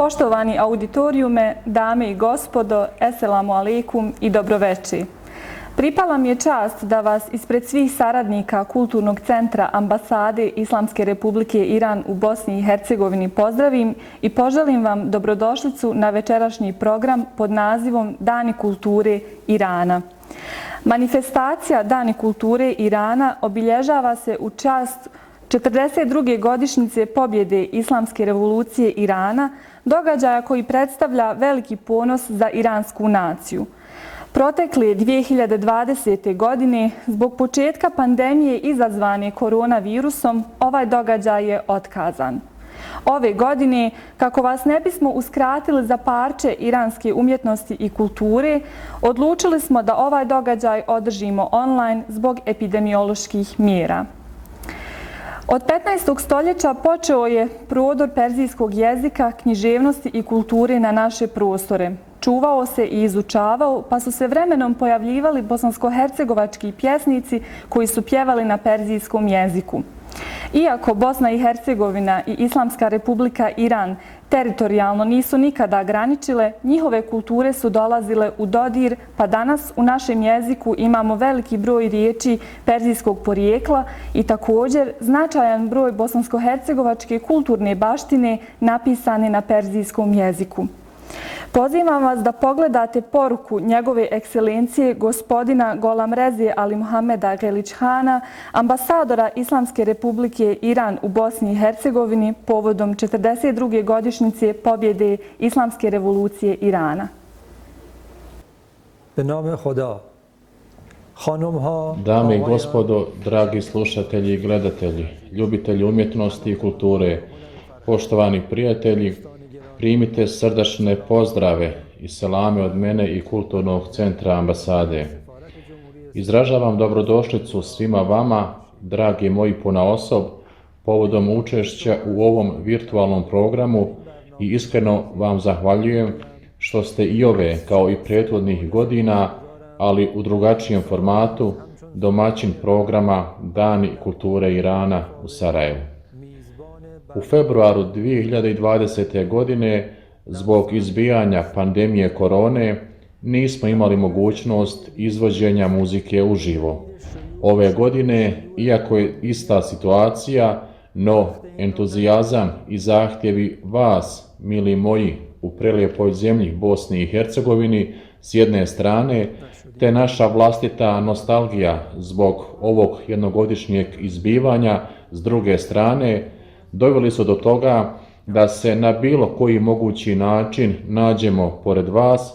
Poštovani auditorijume, dame i gospodo, eselamu alaikum i dobroveče. Pripala mi je čast da vas ispred svih saradnika Kulturnog centra Ambasade Islamske Republike Iran u Bosni i Hercegovini pozdravim i poželim vam dobrodošlicu na večerašnji program pod nazivom Dani kulture Irana. Manifestacija Dani kulture Irana obilježava se u čast 42. godišnjice pobjede Islamske revolucije Irana, događaja koji predstavlja veliki ponos za iransku naciju. Protekle 2020. godine, zbog početka pandemije izazvane koronavirusom, ovaj događaj je otkazan. Ove godine, kako vas ne bismo uskratili za parče iranske umjetnosti i kulture, odlučili smo da ovaj događaj održimo online zbog epidemioloških mjera. Od 15. stoljeća počeo je prodor perzijskog jezika, književnosti i kulture na naše prostore. Čuvao se i izučavao, pa su se vremenom pojavljivali bosansko-hercegovački pjesnici koji su pjevali na perzijskom jeziku. Iako Bosna i Hercegovina i Islamska Republika Iran teritorijalno nisu nikada graničile, njihove kulture su dolazile u dodir, pa danas u našem jeziku imamo veliki broj riječi perzijskog porijekla i također značajan broj bosansko-hercegovačke kulturne baštine napisane na perzijskom jeziku. Pozivam vas da pogledate poruku njegove ekscelencije gospodina Golamreze Ali Muhameda Geličhana, ambasadora Islamske Republike Iran u Bosni i Hercegovini povodom 42. godišnjice pobjede Islamske revolucije Irana. Dame i gospodo, dragi slušatelji i gledatelji, ljubitelji umjetnosti i kulture, poštovani prijatelji, primite srdačne pozdrave i selame od mene i Kulturnog centra Ambasade. Izražavam dobrodošlicu svima vama, dragi moji ponaosob, povodom učešća u ovom virtualnom programu i iskreno vam zahvaljujem što ste i ove, kao i prethodnih godina, ali u drugačijem formatu, domaćin programa Dani kulture Irana u Sarajevu. U februaru 2020. godine, zbog izbijanja pandemije korone, nismo imali mogućnost izvođenja muzike uživo. Ove godine, iako je ista situacija, no entuzijazam i zahtjevi vas, mili moji, u prelijepoj zemlji Bosni i Hercegovini s jedne strane, te naša vlastita nostalgija zbog ovog jednogodišnjeg izbivanja s druge strane, doveli su do toga da se na bilo koji mogući način nađemo pored vas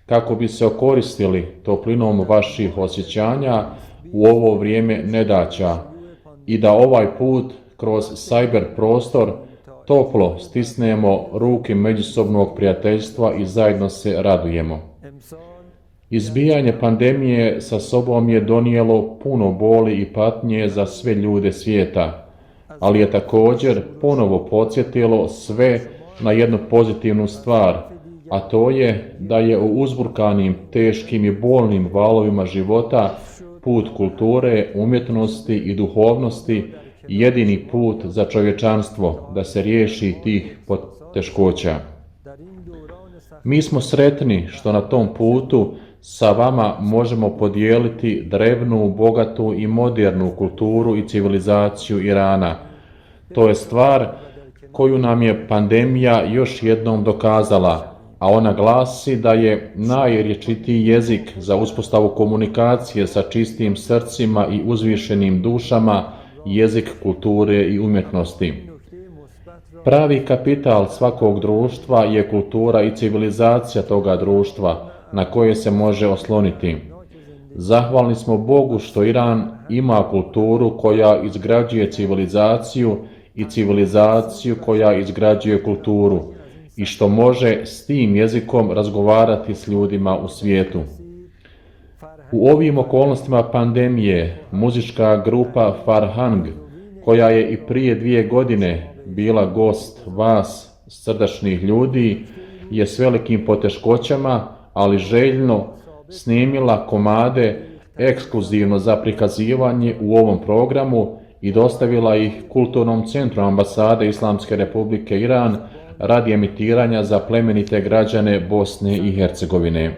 kako bi se okoristili toplinom vaših osjećanja u ovo vrijeme nedaća i da ovaj put kroz cyber prostor toplo stisnemo ruke međusobnog prijateljstva i zajedno se radujemo. Izbijanje pandemije sa sobom je donijelo puno boli i patnje za sve ljude svijeta, ali je također ponovo podsjetilo sve na jednu pozitivnu stvar, a to je da je u uzburkanim, teškim i bolnim valovima života put kulture, umjetnosti i duhovnosti jedini put za čovječanstvo da se riješi tih poteškoća. Mi smo sretni što na tom putu sa vama možemo podijeliti drevnu, bogatu i modernu kulturu i civilizaciju Irana. To je stvar koju nam je pandemija još jednom dokazala, a ona glasi da je najrječitiji jezik za uspostavu komunikacije sa čistim srcima i uzvišenim dušama jezik kulture i umjetnosti. Pravi kapital svakog društva je kultura i civilizacija toga društva na koje se može osloniti. Zahvalni smo Bogu što Iran ima kulturu koja izgrađuje civilizaciju i civilizaciju koja izgrađuje kulturu i što može s tim jezikom razgovarati s ljudima u svijetu. U ovim okolnostima pandemije muzička grupa Farhang, koja je i prije 2 godine bila gost vas, srdačnih ljudi, je s velikim poteškoćama, ali željno snimila komade ekskluzivno za prikazivanje u ovom programu i dostavila ih Kulturnom centru Ambasade Islamske Republike Iran radi emitiranja za plemenite građane Bosne i Hercegovine.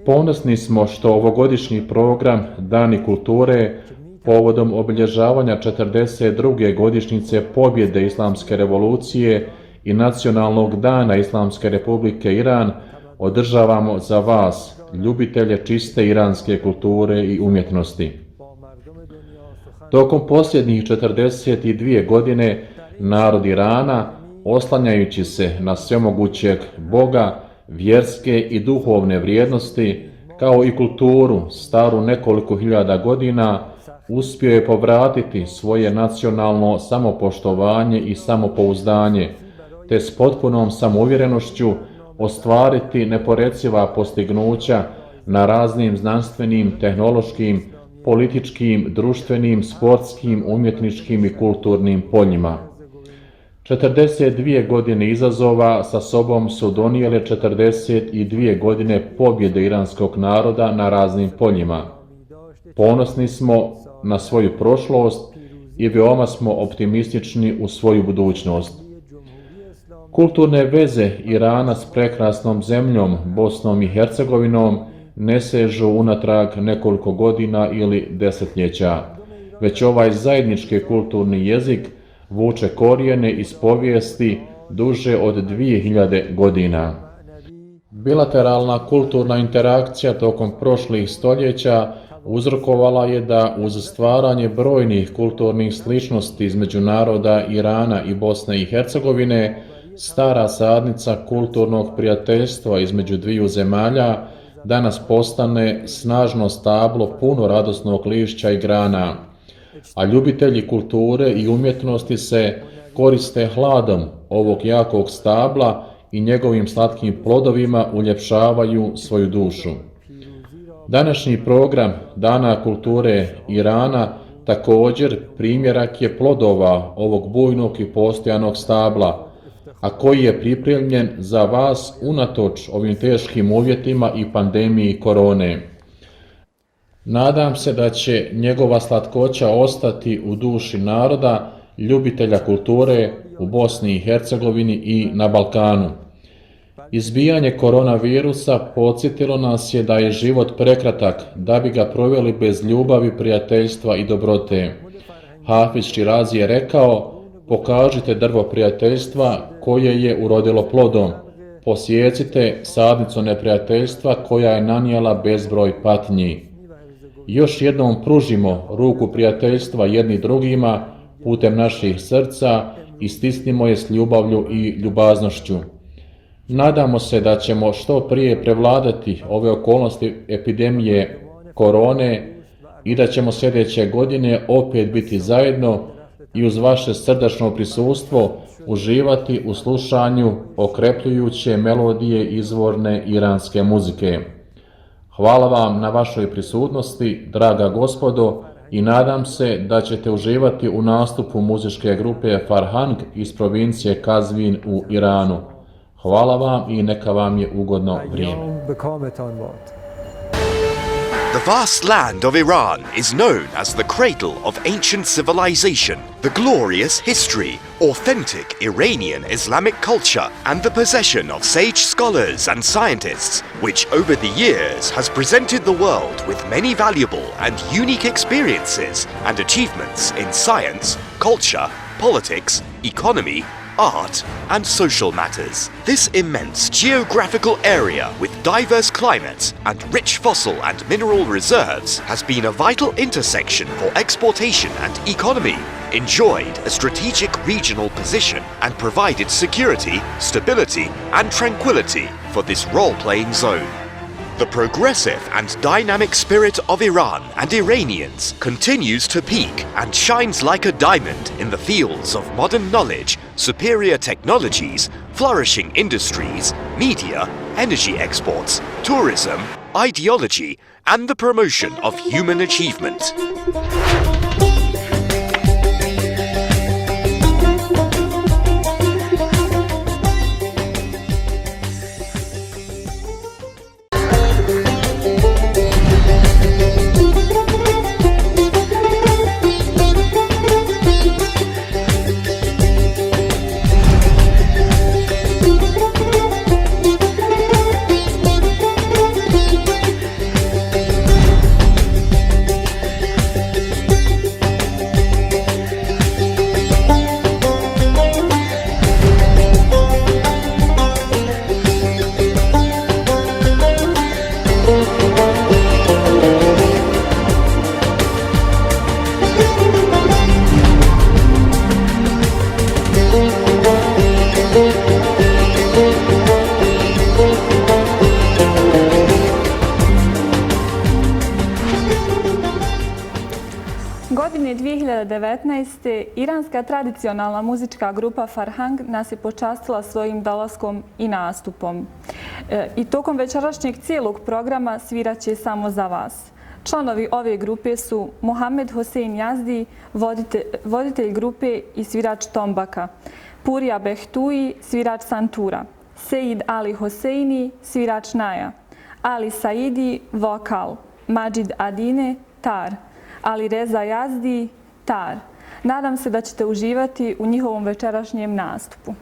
Ponosni smo što ovogodišnji program Dani kulture povodom obilježavanja 42. godišnjice pobjede Islamske revolucije i Nacionalnog dana Islamske republike Iran održavamo za vas, ljubitelje čiste iranske kulture i umjetnosti. Tokom posljednjih 42 godine narod Irana, oslanjajući se na svemogućeg Boga, vjerske i duhovne vrijednosti, kao i kulturu staru nekoliko hiljada godina, uspio je povratiti svoje nacionalno samopoštovanje i samopouzdanje, te s potpunom samouvjerenošću ostvariti neporeciva postignuća na raznim znanstvenim, tehnološkim, političkim, društvenim, sportskim, umjetničkim i kulturnim poljima. 42 godine izazova sa sobom su donijele 42 godine pobjede iranskog naroda na raznim poljima. Ponosni smo na svoju prošlost i veoma smo optimistični u svoju budućnost. Kulturne veze Irana s prekrasnom zemljom Bosnom i Hercegovinom ne sežu unatrag nekoliko godina ili desetljeća, već ovaj zajednički kulturni jezik vuče korijene iz povijesti duže od 2000 godina. Bilateralna kulturna interakcija tokom prošlih stoljeća uzrokovala je da uz stvaranje brojnih kulturnih sličnosti između naroda Irana i Bosne i Hercegovine, stara sadnica kulturnog prijateljstva između dviju zemalja danas postane snažno stablo puno radosnog lišća i grana, a ljubitelji kulture i umjetnosti se koriste hladom ovog jakog stabla i njegovim slatkim plodovima uljepšavaju svoju dušu. Današnji program Dana kulture Irana također primjerak je plodova ovog bujnog i postojanog stabla, a koji je pripremljen za vas unatoč ovim teškim uvjetima i pandemiji korone. Nadam se da će njegova slatkoća ostati u duši naroda, ljubitelja kulture u Bosni i Hercegovini i na Balkanu. Izbijanje koronavirusa podsjetilo nas je da je život prekratak, da bi ga proveli bez ljubavi, prijateljstva i dobrote. Hafiz Širazi je rekao: pokažite drvo prijateljstva koje je urodilo plodom, posjecite sadnicu neprijateljstva koja je nanijela bezbroj patnji. Još jednom pružimo ruku prijateljstva jedni drugima putem naših srca i stisnimo je s ljubavlju i ljubaznošću. Nadamo se da ćemo što prije prevladati ove okolnosti epidemije korone i da ćemo sljedeće godine opet biti zajedno i uz vaše srdačno prisustvo uživati u slušanju okrepljujuće melodije izvorne iranske muzike. Hvala vam na vašoj prisutnosti, draga gospodo, i nadam se da ćete uživati u nastupu muzičke grupe Farhang iz provincije Kazvin u Iranu. Hvala vam i neka vam je ugodno vrijeme. The vast land of Iran is known as the cradle of ancient civilization, the glorious history, authentic Iranian Islamic culture, and the possession of sage scholars and scientists, which over the years has presented the world with many valuable and unique experiences and achievements in science, culture, politics, economy, art, and social matters. This immense geographical area with diverse climates and rich fossil and mineral reserves has been a vital intersection for exportation and economy, enjoyed a strategic regional position, and provided security, stability, and tranquility for this role-playing zone. The progressive and dynamic spirit of Iran and Iranians continues to peak and shines like a diamond in the fields of modern knowledge, superior technologies, flourishing industries, media, energy exports, tourism, ideology, and the promotion of human achievement. 2019. iranska tradicionalna muzička grupa Farhang nas je počastila svojim dolaskom i nastupom. I tokom večerašnjeg cijelog programa svirat će samo za vas. Članovi ove grupe su Mohamed Hosein Yazdi, voditelj grupe i svirač tombaka, Purija Behtui, svirač santura, Sejid Ali Hoseini, svirač naja, Ali Saidi, vokal, Majid Adine, tar, Ali Reza Yazdi, tar. Nadam se da ćete uživati u njihovom večerašnjem nastupu.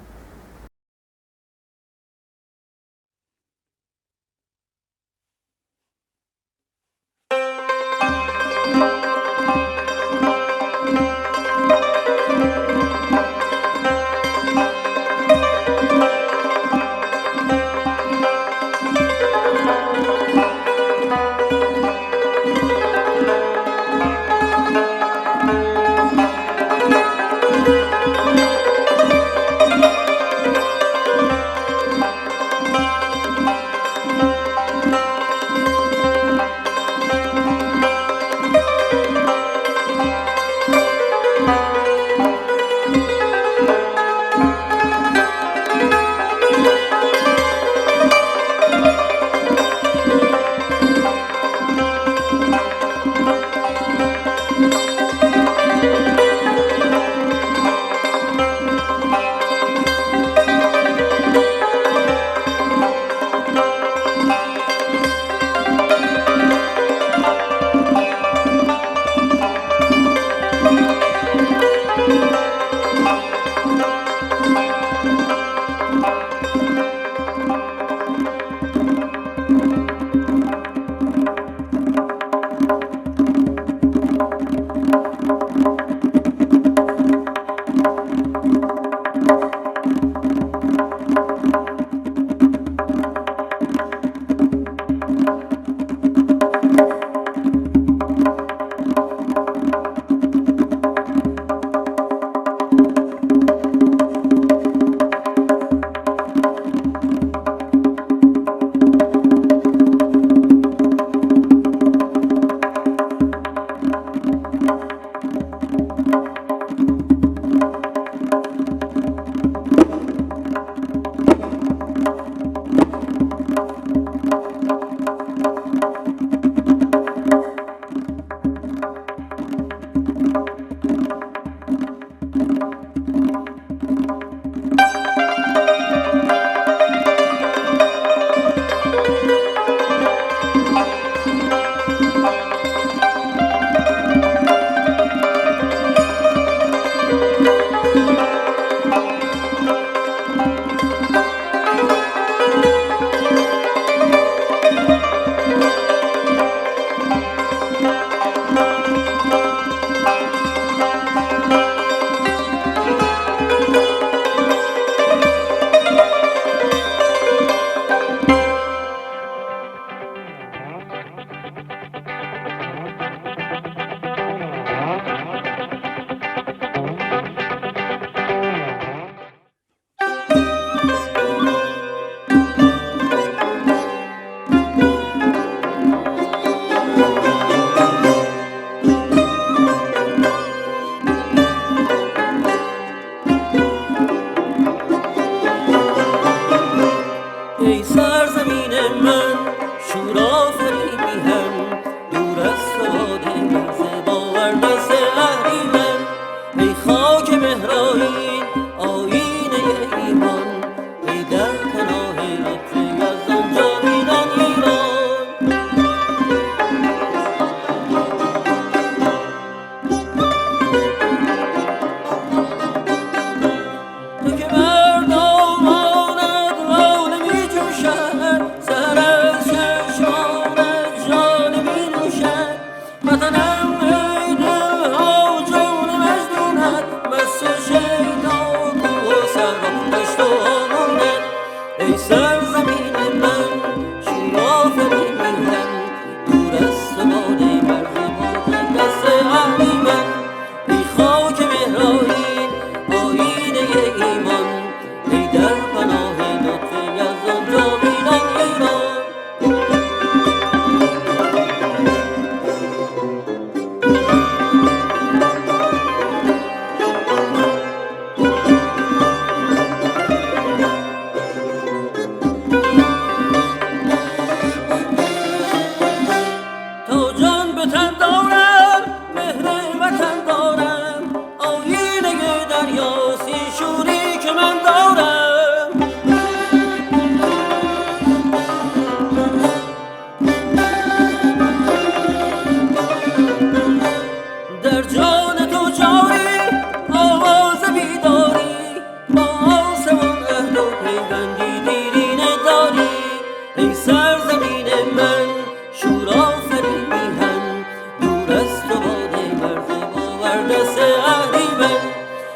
سرزمین من شور آفرین میهن دور از تو باد مرد باور دست اهریمن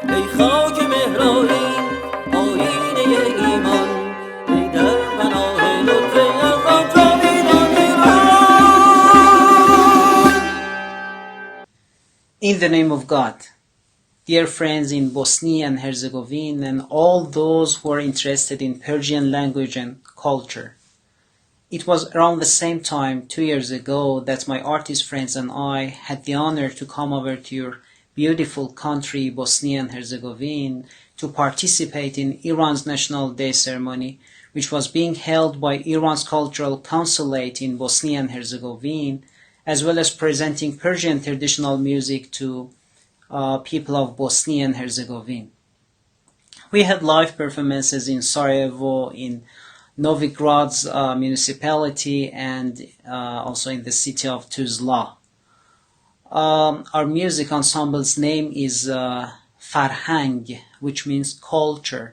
ای خاک مهرائین آینه ایمان ای در پناه لطف یزدان جاویدان ایران. In the name of God, dear friends in Bosnia and Herzegovina and all those who are interested in Persian language and culture. It was around the same time, 2 years ago, that my artist friends and I had the honor to come over to your beautiful country, Bosnia and Herzegovina, to participate in Iran's National Day ceremony, which was being held by Iran's Cultural Consulate in Bosnia and Herzegovina, as well as presenting Persian traditional music to people of Bosnia and Herzegovina. We had live performances in Sarajevo, in Novigrad's municipality, and also in the city of Tuzla. Our music ensemble's name is Farhang, which means culture.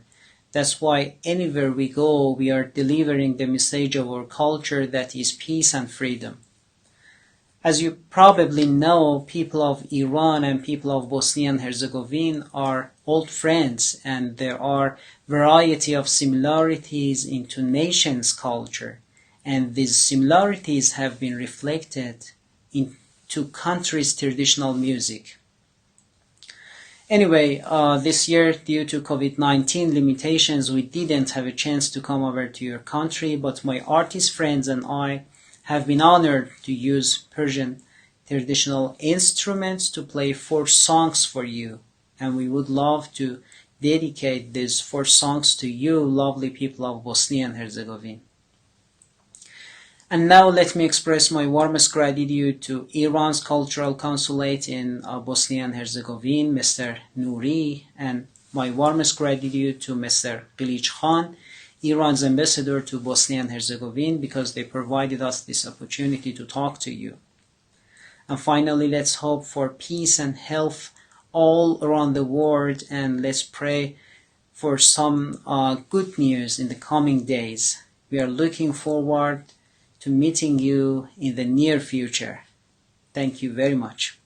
That's why anywhere we go, we are delivering the message of our culture, that is peace and freedom. As you probably know, people of Iran and people of Bosnia and Herzegovina are old friends, and there are variety of similarities into nations' culture, and these similarities have been reflected into countries' traditional music. Anyway, this year, due to COVID-19 limitations, we didn't have a chance to come over to your country, but my artist friends and I have been honored to use Persian traditional instruments to play 4 songs for you, and we would love to dedicate these 4 songs to you, lovely people of Bosnia and Herzegovina. And now let me express my warmest gratitude to Iran's Cultural Consulate in Bosnia and Herzegovina, Mr. Nouri, and my warmest gratitude to Mr. Qilich Khan, Iran's ambassador to Bosnia and Herzegovina, because they provided us this opportunity to talk to you. And finally, let's hope for peace and health all around the world, and let's pray for some good news in the coming days. We are looking forward to meeting you in the near future. Thank you very much.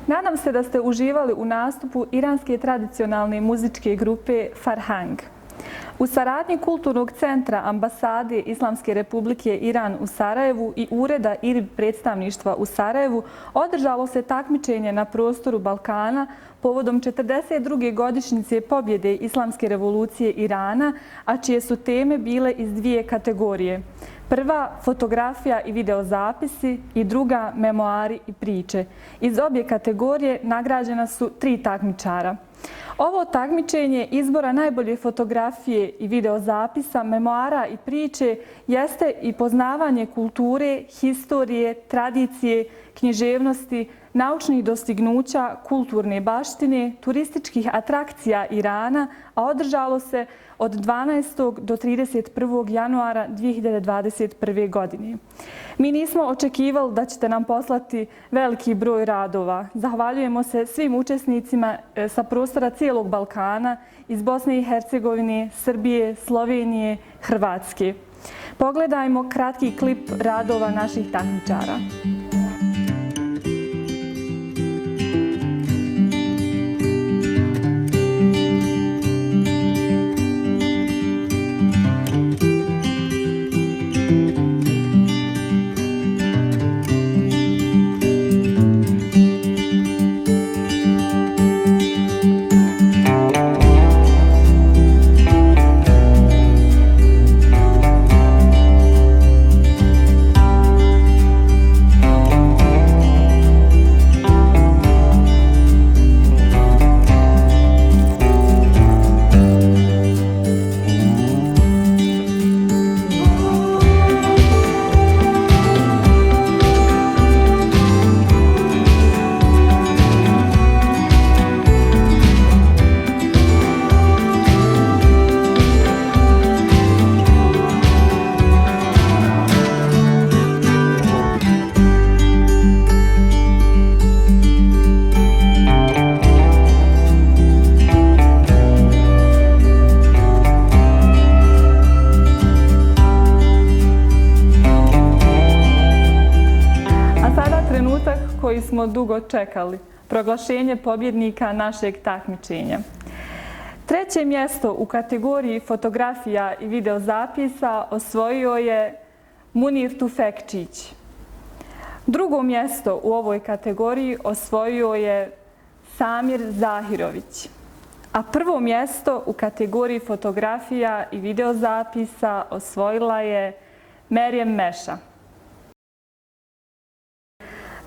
Nadam se da ste uživali u nastupu iranske tradicionalne muzičke grupe Farhang. U saradnji Kulturnog centra Ambasade Islamske republike Iran u Sarajevu i Ureda IRIB predstavništva u Sarajevu održalo se takmičenje na prostoru Balkana povodom 42. godišnjice pobjede Islamske revolucije Irana, a čije su teme bile iz dvije kategorije. Prva, fotografija i videozapisi i druga, memoari i priče. Iz obje kategorije nagrađena su 3 takmičara. Ovo takmičenje izbora najbolje fotografije i videozapisa, memoara i priče jeste i poznavanje kulture, historije, tradicije, književnosti, naučnih dostignuća, kulturne baštine, turističkih atrakcija Irana, a održalo se od 12. do 31. januara 2021. godine. Mi nismo očekivali da ćete nam poslati veliki broj radova. Zahvaljujemo se svim učesnicima sa prostora cijelog Balkana, iz Bosne i Hercegovine, Srbije, Slovenije, Hrvatske. Pogledajmo kratki klip radova naših takmičara. Koji smo dugo čekali, proglašenje pobjednika našeg takmičenja. 3. mjesto u kategoriji fotografija i videozapisa osvojio je Munir Tufekčić. 2. mjesto u ovoj kategoriji osvojio je Samir Zahirović. A 1. mjesto u kategoriji fotografija i videozapisa osvojila je Merijem Meša.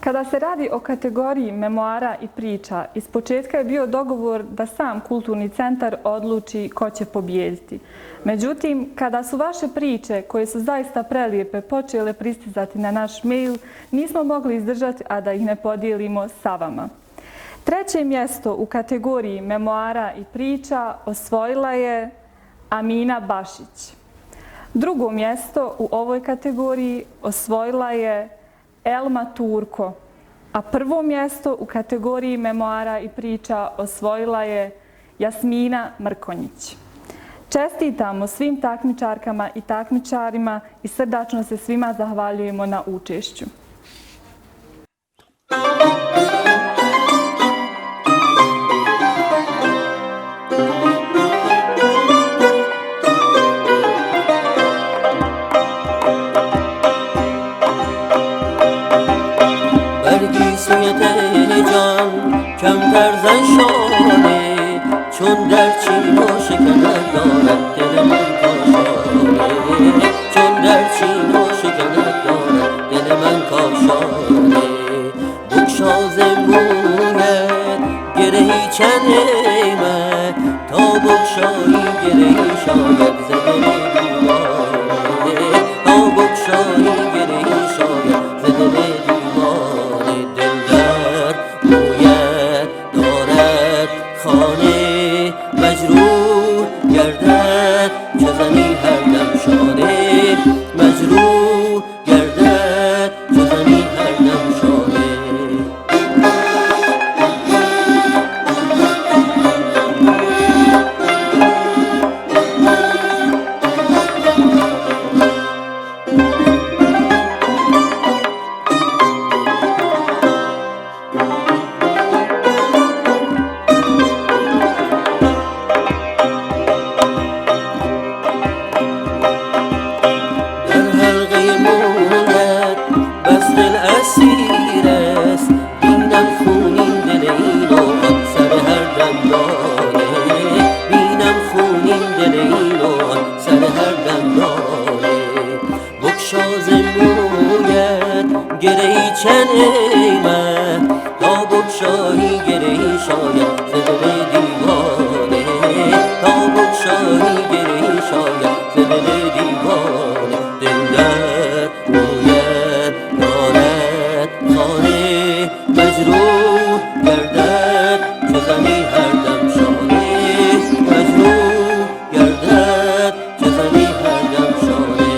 Kada se radi o kategoriji memoara i priča, ispočetka je bio dogovor da sam Kulturni centar odluči ko će pobijediti. Međutim, kada su vaše priče, koje su zaista prelijepe, počele pristizati na naš mail, nismo mogli izdržati, a da ih ne podijelimo sa vama. 3. mjesto u kategoriji memoara i priča osvojila je Amina Bašić. 2. mjesto u ovoj kategoriji osvojila je Elma Turko, a 1. mjesto u kategoriji memoara i priča osvojila je Jasmina Mrkonjić. Čestitamo svim takmičarkama i takmičarima i srdačno se svima zahvaljujemo na učešću. کمتر زن شانه چون در چین و شکند دارد دل من کاشانه چون در چین و شکند دارد دل من کاشانه بگشاز مویت گرهی چنه من تا بگشایی گرهی شاید ز دل دیوانه تا بگشایی گرهی شاید ز دل دیوانه دل در مویت دارد خانه مجروح گردد چو زنی هر دم شانه مجروح گردد چو زنی هر دم شانه بگشایی گرهی شاید ز دل دیوانه تا بگشایی گرهی شاید ز دل دیوانه دل در باید دارد خانه مجروح گردد چو زنی هر دم شانه مجروح گردد چو زنی هر دم شانه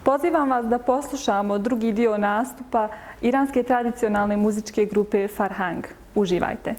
Pozivam vas da poslušamo drugi dio nastupa iranske tradicionalne muzičke grupe Farhang. Uživajte!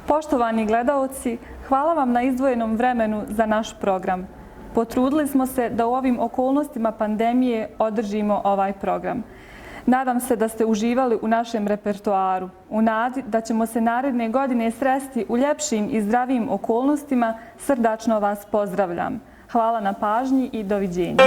Poštovani gledaoci, hvala vam na izdvojenom vremenu za naš program. Potrudili smo se da u ovim okolnostima pandemije održimo ovaj program. Nadam se da ste uživali u našem repertoaru. U nadi da ćemo se naredne godine sresti u ljepšim i zdravijim okolnostima, srdačno vas pozdravljam. Hvala na pažnji i doviđenja.